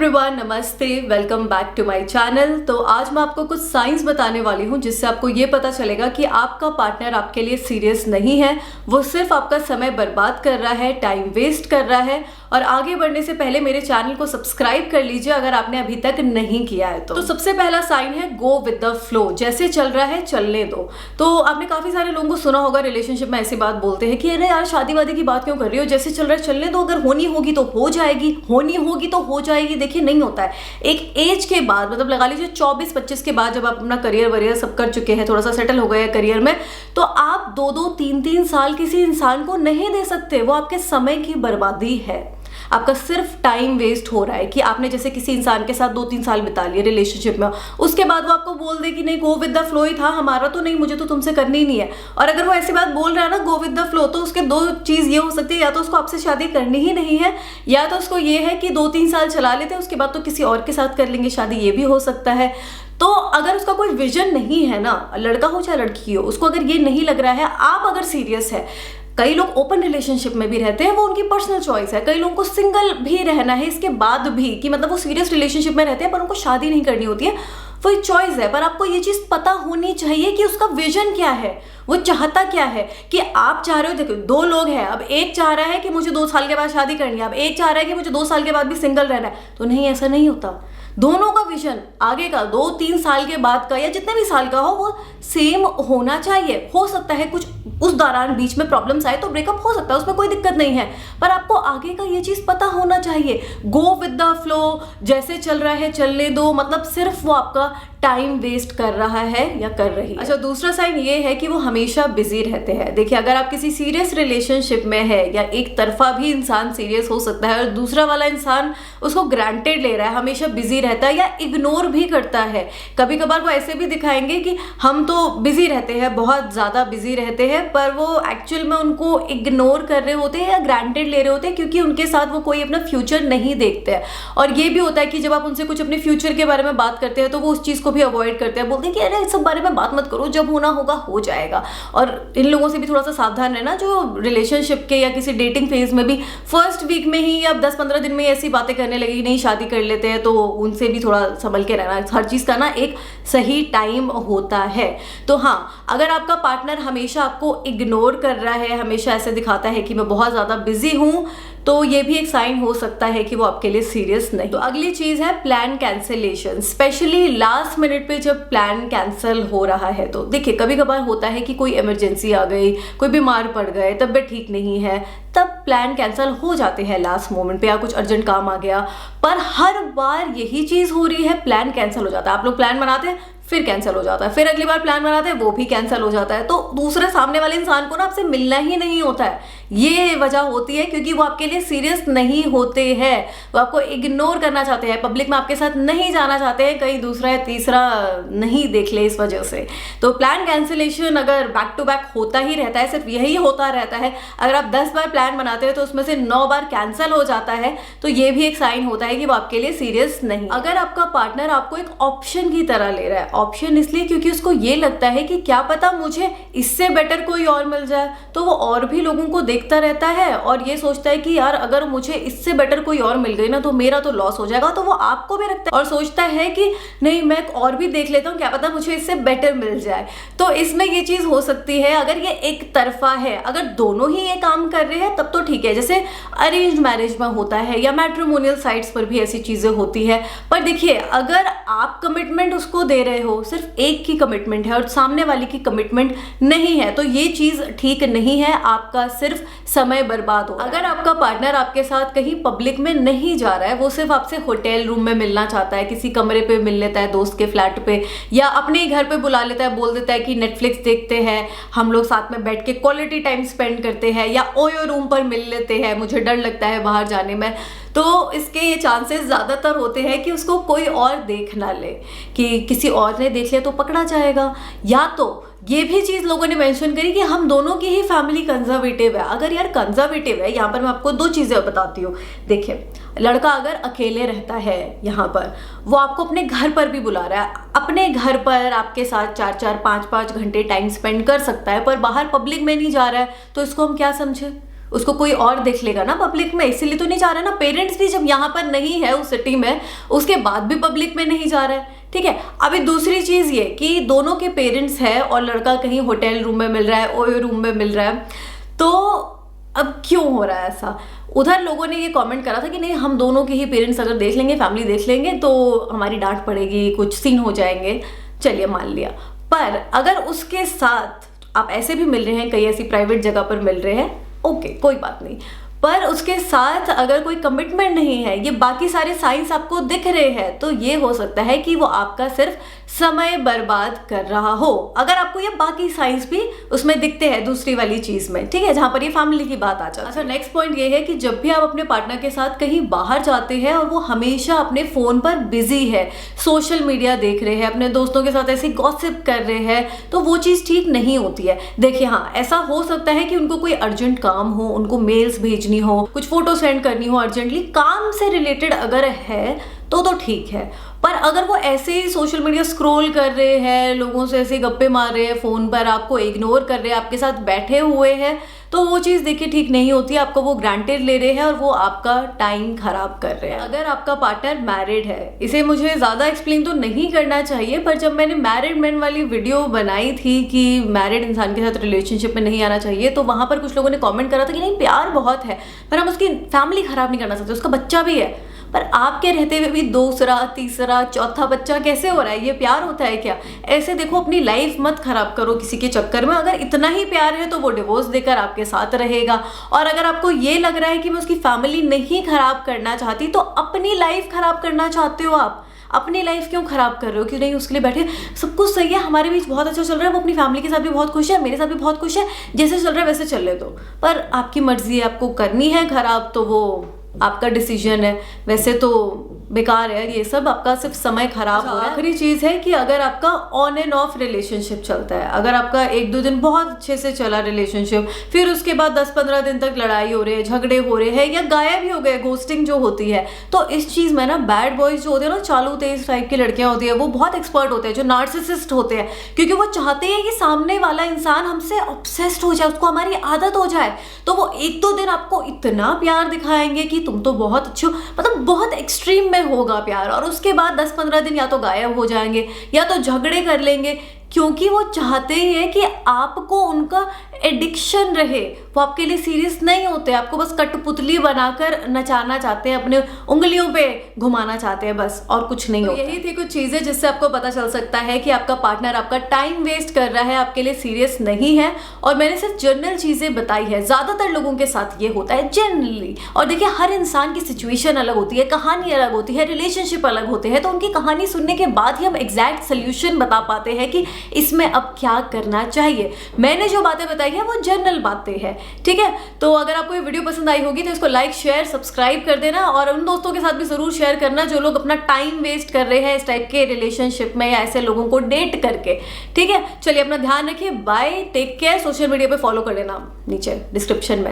Everyone, नमस्ते, welcome back to my channel. तो आज मैं आपको कुछ साइंस बताने वाली हूँ जिससे आपको ये पता चलेगा कि आपका पार्टनर आपके लिए सीरियस नहीं है, वो सिर्फ आपका समय बर्बाद कर रहा है, टाइम वेस्ट कर रहा है। और आगे बढ़ने से पहले मेरे चैनल को सब्सक्राइब कर लीजिए अगर आपने अभी तक नहीं किया है तो सबसे पहला साइन है गो विद द फ्लो, जैसे चल रहा है चलने दो। तो आपने काफी सारे लोगों को सुना होगा रिलेशनशिप में ऐसी बात बोलते हैं कि अरे यार शादी वादी की बात क्यों कर रही हो, जैसे चल रहा है चलने दो, अगर होनी होगी तो हो जाएगी, होनी होगी तो हो जाएगी। देखिए नहीं होता है। एक एज के बाद, मतलब लगा लीजिए 24-25 के बाद, जब आप अपना करियर वरियर सब कर चुके हैं, थोड़ा सा सेटल हो गए करियर में, तो आप 2-2, 3-3 साल किसी इंसान को नहीं दे सकते। वो आपके समय की बर्बादी है, आपका सिर्फ टाइम वेस्ट हो रहा है। कि आपने जैसे किसी इंसान के साथ 2-3 साल बिता लिए रिलेशनशिप में, उसके बाद वो आपको बोल दे कि नहीं गो विद द फ्लो ही था हमारा, तो नहीं मुझे तो तुमसे करनी ही नहीं है। और अगर वो ऐसी बात बोल रहा है ना गो विद द फ्लो, तो उसके दो चीज ये हो सकती है, या तो उसको आपसे शादी करनी ही नहीं है, या तो उसको ये है कि 2-3 साल चला लेते हैं उसके बाद तो किसी और के साथ कर लेंगे शादी, ये भी हो सकता है। तो अगर उसका कोई विजन नहीं है ना, लड़का हो चाहे लड़की हो, उसको अगर ये नहीं लग रहा है, आप अगर सीरियस है, कई लोग ओपन रिलेशनशिप में भी रहते हैं, वो उनकी पर्सनल चॉइस है। कई लोगों को सिंगल भी रहना है इसके बाद भी, कि मतलब वो सीरियस रिलेशनशिप में रहते हैं पर उनको शादी नहीं करनी होती है, वो चॉइस है। पर आपको ये चीज पता होनी चाहिए कि उसका विजन क्या है, वो चाहता क्या है। कि आप चाह रहे हो, देखो 2 लोग हैं, अब एक चाह रहा है कि मुझे 2 साल के बाद शादी करनी है, अब एक चाह रहा है कि मुझे 2 साल के बाद भी सिंगल रहना है, तो नहीं, ऐसा नहीं होता। दोनों का विजन आगे का 2-3 साल के बाद का या जितने भी साल का हो वो सेम होना चाहिए। हो सकता है कुछ उस दौरान बीच में प्रॉब्लम्स आए तो ब्रेकअप हो सकता है, उसमें कोई दिक्कत नहीं है, पर आपको आगे का ये चीज पता होना चाहिए। गो विद द फ्लो, जैसे चल रहा है चलने दो, मतलब सिर्फ वो आपका टाइम वेस्ट कर रहा है या कर रही है। अच्छा, दूसरा साइन ये है कि वो हमेशा बिजी रहते हैं। देखिए अगर आप किसी सीरियस रिलेशनशिप में है, या एक तरफा भी इंसान सीरियस हो सकता है और दूसरा वाला इंसान उसको ग्रांटेड ले रहा है, हमेशा बिजी रहता है या इग्नोर भी करता है। कभी कभार वो ऐसे भी दिखाएंगे कि हम तो बिजी रहते हैं, बहुत ज्यादा बिजी रहते हैं, पर वो एक्चुअल में उनको इग्नोर कर रहे होते हैं या ग्रांटेड ले रहे होते हैं, क्योंकि उनके साथ वो कोई अपना फ्यूचर नहीं देखते हैं। और ये भी होता है कि जब आप उनसे कुछ अपने फ्यूचर के बारे में बात करते हैं तो वो उस चीज को भी अवॉइड करते हैं, बोलते हैं कि अरे इस सब बारे में बात मत करो, जब होना होगा हो जाएगा। और इन लोगों से भी थोड़ा सा सावधान रहना, जो रिलेशनशिप के या किसी डेटिंग फेज में भी फर्स्ट वीक में ही या 10-15 दिन में ऐसी बातें करने लगी नहीं शादी कर लेते हैं, तो उनसे भी थोड़ा संभल के रहना। हर चीज का ना एक सही टाइम होता है। तो हाँ, अगर आपका पार्टनर हमेशा आपको इग्नोर कर रहा है, हमेशा ऐसे दिखाता है कि मैं बहुत ज्यादा बिजी हूं, तो ये भी एक साइन हो सकता है कि वो आपके लिए सीरियस नहीं। तो अगली चीज है plan cancellation, specially last minute पे जब प्लान कैंसिल हो रहा है। तो देखिए कभी कभार होता है कि कोई इमरजेंसी आ गई, कोई बीमार पड़ गए, तबीयत ठीक नहीं है, तब प्लान कैंसिल हो जाते हैं लास्ट मोमेंट पे, या कुछ अर्जेंट काम आ गया। पर हर बार यही चीज हो रही है, प्लान कैंसिल हो जाता है। आप लोग प्लान बनाते हैं, फिर कैंसिल हो जाता है, फिर अगली बार प्लान बनाते हैं, वो भी कैंसिल हो जाता है। तो दूसरे सामने वाले इंसान को ना आपसे मिलना ही नहीं होता है। ये वजह होती है क्योंकि वो आपके लिए सीरियस नहीं होते हैं, वो आपको इग्नोर करना चाहते हैं, पब्लिक में आपके साथ नहीं जाना चाहते हैं, कहीं दूसरा या तीसरा नहीं देख ले इस वजह से। तो प्लान कैंसिलेशन अगर बैक टू बैक होता ही रहता है, सिर्फ यही होता रहता है, अगर आप 10 बार प्लान बनाते हो तो उसमें से 9 बार कैंसिल हो जाता है, तो ये भी एक साइन होता है कि वो आपके लिए सीरियस नहीं। अगर आपका पार्टनर आपको एक ऑप्शन की तरह ले रहा है, ऑप्शन इसलिए क्योंकि उसको ये लगता है कि क्या पता मुझे इससे बेटर कोई और मिल जाए, तो वो और भी लोगों को देखता रहता है और ये सोचता है कि यार अगर मुझे इससे बेटर कोई और मिल गई ना तो मेरा तो लॉस हो जाएगा, तो वो आपको भी रखता है और सोचता है कि नहीं मैं और भी देख लेता हूँ, क्या पता मुझे इससे बेटर मिल जाए। तो इसमें ये चीज हो सकती है अगर ये एक तरफा है। अगर दोनों ही ये काम कर रहे हैं तब तो ठीक है, जैसे अरेंज मैरिज में होता है या मैट्रिमोनियल साइट्स पर भी ऐसी चीजें होती है। पर देखिए अगर आप कमिटमेंट उसको दे रहे हो, सिर्फ एक की कमिटमेंट है और सामने वाली की कमिटमेंट नहीं है, तो ये चीज ठीक नहीं है, आपका सिर्फ समय बर्बाद हो। अगर आपका पार्टनर आपके साथ कहीं पब्लिक में नहीं जा रहा है, वो सिर्फ आपसे होटल रूम में मिलना चाहता है, किसी कमरे पे मिल लेता है, दोस्त के फ्लैट पे, या अपने ही घर पे बुला लेता है, बोल देता है कि नेटफ्लिक्स देखते हैं, हम लोग साथ में बैठ के क्वालिटी टाइम स्पेंड करते हैं, या ओयो रूम पर मिल लेते हैं, मुझे डर लगता है बाहर जाने में, तो इसके ये चांसेस ज़्यादातर होते हैं कि उसको कोई और देख ना ले, कि किसी और ने देख लिया तो पकड़ा जाएगा। या तो ये भी चीज लोगों ने मेंशन करी कि हम दोनों की ही फैमिली कंजर्वेटिव है। अगर यार कंजर्वेटिव है, यहाँ पर मैं आपको 2 चीजें बताती हूँ। देखिए लड़का अगर अकेले रहता है यहाँ पर, वो आपको अपने घर पर भी बुला रहा है, अपने घर पर आपके साथ 4-4, 5-5 घंटे टाइम स्पेंड कर सकता है, पर बाहर पब्लिक में नहीं जा रहा है, तो इसको हम क्या समझे, उसको कोई और देख लेगा ना पब्लिक में, इसीलिए तो नहीं जा रहा है ना। पेरेंट्स भी जब यहाँ पर नहीं है उस सिटी में, उसके बाद भी पब्लिक में नहीं जा रहा है, ठीक है। अभी दूसरी चीज ये कि दोनों के पेरेंट्स है और लड़का कहीं होटल रूम में मिल रहा है, ओयो रूम में मिल रहा है, तो अब क्यों हो रहा है ऐसा। उधर लोगों ने ये कमेंट करा था कि नहीं, हम दोनों के ही पेरेंट्स अगर देख लेंगे, फैमिली देख लेंगे तो हमारी डांट पड़ेगी, कुछ सीन हो जाएंगे। चलिए मान लिया, पर अगर उसके साथ आप ऐसे भी मिल रहे हैं, कई ऐसी प्राइवेट जगह पर मिल रहे हैं, ओके कोई बात नहीं, पर उसके साथ अगर कोई कमिटमेंट नहीं है, ये बाकी सारे साइंस आपको दिख रहे हैं, तो ये हो सकता है कि वो आपका सिर्फ समय बर्बाद कर रहा हो। अगर आपको ये बाकी साइंस भी उसमें दिखते हैं दूसरी वाली चीज में, ठीक है, जहां पर ये फैमिली की बात आ जाती है। अच्छा, नेक्स्ट पॉइंट ये है कि जब भी आप अपने पार्टनर के साथ कहीं बाहर जाते हैं और वो हमेशा अपने फोन पर बिजी है, सोशल मीडिया देख रहे हैं, अपने दोस्तों के साथ ऐसे गॉसिप कर रहे हैं, तो वो चीज ठीक नहीं होती है। देखिए हाँ, ऐसा हो सकता है कि उनको कोई अर्जेंट काम हो, उनको मेल्स भेजनी हो, कुछ फोटो सेंड करनी हो अर्जेंटली, काम से रिलेटेड अगर है तो ठीक है। पर अगर वो ऐसे ही सोशल मीडिया स्क्रॉल कर रहे हैं, लोगों से ऐसे गप्पे मार रहे हैं फोन पर, आपको इग्नोर कर रहे हैं, आपके साथ बैठे हुए हैं, तो वो चीज़ देखिए ठीक नहीं होती है। आपको वो ग्रांटेड ले रहे हैं और वो आपका टाइम खराब कर रहे हैं। अगर आपका पार्टनर मैरिड है, इसे मुझे ज़्यादा एक्सप्लेन तो नहीं करना चाहिए, पर जब मैंने मैरिड मैन वाली वीडियो बनाई थी कि मैरिड इंसान के साथ रिलेशनशिप में नहीं आना चाहिए, तो वहाँ पर कुछ लोगों ने कॉमेंट करा था कि नहीं, प्यार बहुत है पर हम उसकी फैमिली खराब नहीं करना चाहते, उसका बच्चा भी है। पर आपके रहते हुए भी दूसरा, तीसरा, चौथा बच्चा कैसे हो रहा है? ये प्यार होता है क्या? ऐसे देखो, अपनी लाइफ मत खराब करो किसी के चक्कर में। अगर इतना ही प्यार है तो वो डिवोर्स देकर आपके साथ रहेगा। और अगर आपको ये लग रहा है कि मैं उसकी फैमिली नहीं खराब करना चाहती, तो अपनी लाइफ खराब करना चाहते हो आप? अपनी लाइफ क्यों खराब कर रहे हो? क्यों नहीं उसके लिए बैठे, सब कुछ सही है, हमारे बीच बहुत अच्छा चल रहा है, वो अपनी फैमिली के साथ भी बहुत खुश है, मेरे साथ भी बहुत खुश है, जैसे चल रहा है वैसे चलने दो। पर आपकी मर्जी है, आपको करनी है खराब तो वो आपका डिसीजन है। वैसे तो बेकार है ये सब, आपका सिर्फ समय खराब हो रहा है। आखिरी चीज है कि अगर आपका ऑन एंड ऑफ रिलेशनशिप चलता है, अगर आपका 1-2 दिन बहुत अच्छे से चला रिलेशनशिप, फिर उसके बाद 10-15 दिन तक लड़ाई हो रही है, झगड़े हो रहे हैं, या गायब ही हो गए, घोस्टिंग जो होती है, तो इस चीज में ना बैड बॉयज जो होते हैं ना, चालू तेज टाइप की लड़कियां होती है, वो बहुत एक्सपर्ट होते हैं, जो नार्सिसिस्ट होते हैं, क्योंकि वो चाहते हैं कि सामने वाला इंसान हमसे ऑब्सेस्ड हो जाए, उसको हमारी आदत हो जाए। तो वो 1-2 दिन आपको इतना प्यार दिखाएंगे कि तुम तो बहुत अच्छे हो, मतलब बहुत एक्सट्रीम में होगा प्यार, और उसके बाद 10-15 दिन या तो गायब हो जाएंगे या तो झगड़े कर लेंगे, क्योंकि वो चाहते हैं कि आपको उनका एडिक्शन रहे। वो आपके लिए सीरियस नहीं होते, आपको बस कठपुतली बनाकर नचाना चाहते हैं, अपने उंगलियों पे घुमाना चाहते हैं, बस, और कुछ नहीं होता। यही थी कुछ चीजें जिससे आपको पता चल सकता है कि आपका पार्टनर आपका टाइम वेस्ट कर रहा है, आपके लिए सीरियस नहीं है। और मैंने सिर्फ जनरल चीजें बताई है, ज्यादातर लोगों के साथ ये होता है जनरली। और देखिए, हर इंसान की सिचुएशन अलग होती है, कहानी अलग होती है, रिलेशनशिप अलग होते हैं, तो उनकी कहानी सुनने के बाद ही हम एग्जैक्ट सोल्यूशन बता पाते हैं कि इसमें अब क्या करना चाहिए। मैंने जो बातें बताई है वो जनरल बातें हैं, ठीक है। तो अगर आपको ये वीडियो पसंद आई होगी तो इसको लाइक, शेयर, सब्सक्राइब कर देना, और उन दोस्तों के साथ भी जरूर शेयर करना जो लोग अपना टाइम वेस्ट कर रहे हैं इस टाइप के रिलेशनशिप में, या ऐसे लोगों को डेट करके, ठीक है। चलिए, अपना ध्यान रखिए, bye, take care. Social media पे फॉलो कर लेना, नीचे डिस्क्रिप्शन में